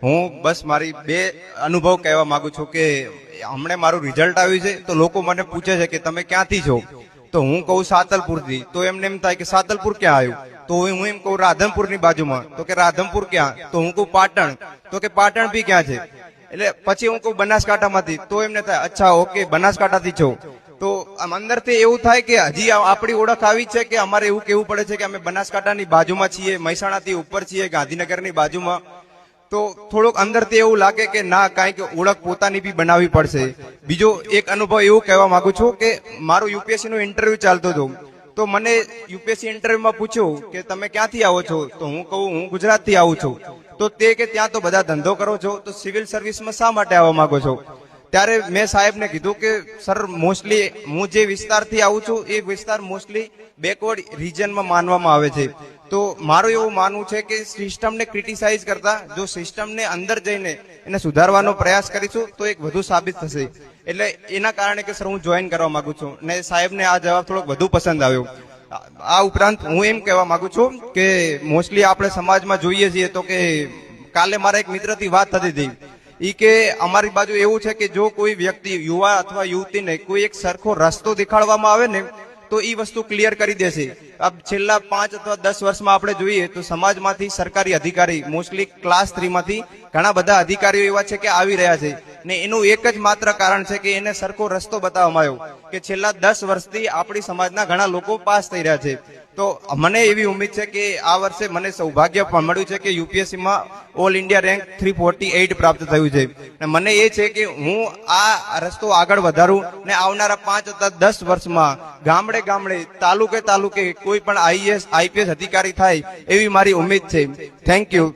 હું બસ મારી બે અનુભવ કહેવા માંગુ છું કે હમણાં મારું રિઝલ્ટ આવ્યું છે તો લોકો મને પૂછે છે કે તમે ક્યાંથી છો, તો હું કહું સાતલપુરથી, તો એમને એમ થાય કે સાતલપુર ક્યાં આવ્યું, તો હું એમ કહું રાધનપુરની બાજુમાં, તો કે રાધનપુર ક્યાં, તો હું કહું પાટણ, તો કે પાટણ બી ક્યાં છે, એટલે પછી હું કહું બનાસકાંઠામાંથી, તો એમને થાય અચ્છા ઓકે બનાસકાંઠાથી છો. તો આમ અંદરથી એવું થાય કે હજી આપણી ઓળખ આવી છે કે અમારે એવું કેવું પડે છે કે અમે બનાસકાંઠાની બાજુમાં છીએ, મહેસાણાથી ઉપર છીએ, ગાંધીનગરની બાજુમાં. તો થોડુંક અંદરથી એવું લાગે કે ના કાંઈક ઓળખ પોતાની બી બનાવવી પડશે. બીજો એક અનુભવ એવું કહેવા માંગુ છું કે મારું યુપીએસસી નું ઇન્ટરવ્યુ ચાલતું હતું, તો મને યુપીએસસી ઇન્ટરવ્યુમાં પૂછ્યું કે તમે ક્યાંથી આવો છો, તો હું કહું હું ગુજરાતથી આવું છું. તો તે કે ત્યાં તો બધા ધંધો કરો છો, તો સિવિલ સર્વિસમાં શા માટે આવવા માંગો છો? ત્યારે મેં સાહેબને કીધું કે સર મોસ્ટલી હું જે વિસ્તારથી આવું છું એ વિસ્તાર મોસ્ટલી બેકવર્ડ રિજનમાં માનવામાં આવે છે. તો મારું એવું માનવું છે કે સિસ્ટમને ક્રિટિસાઇઝ કરતા જો સિસ્ટમને અંદર જઈને એને સુધારવાનો પ્રયાસ કરીશું તો એક વધુ સાબિત થશે. એટલે એના કારણે કે સર હું જોઈન કરવા માંગુ છું, ને સાહેબને આ જવાબ થોડોક વધુ પસંદ આવ્યો. આ ઉપરાંત હું એમ કહેવા માંગુ છું કે મોસ્ટલી આપણે સમાજમાં જોઈએ છીએ તો કે કાલે મારા એક મિત્રથી વાત થતી હતી ઈ કે અમારી બાજુ એવું છે કે જો કોઈ વ્યક્તિ યુવા અથવા યુવતીને કોઈ એક સરખો રસ્તો દેખાડવામાં આવે ને તો ઈ વસ્તુ ક્લિયર કરી દેશે. अब છેલ્લા 5 અથવા 10 વર્ષમાં આપણે જોઈએ તો સમાજમાંથી સરકારી અધિકારી મોસ્ટલી ક્લાસ 3 માંથી ઘણા બધા અધિકારીઓ એવા છે કે આવી રહ્યા છે, ને એનું એક જ માત્ર કારણ છે કે એને સરખો રસ્તો બતાવવામાં આવ્યો કે છેલ્લા 10 વર્ષથી આપણી સમાજના ઘણા લોકો પાસ થઈ રહ્યા છે. તો મને એવી ઉમ્મીદ છે કે આ વર્ષે મને સૌભાગ્ય પણ મળ્યું છે કે યુપીએસસી માં ઓલ ઇન્ડિયા રેન્ક 348 પ્રાપ્ત થયું છે, અને મને એ છે કે હું આ રસ્તો આગળ વધારું ને આવનારા 5 અથવા 10 વર્ષમાં ગામડે ગામડે તાલુકે તાલુકે કોઈ પણ આઈએએસ આઈપીએસ અધિકારી થાય એવી મારી ઉમ્મીદ છે. Thank you.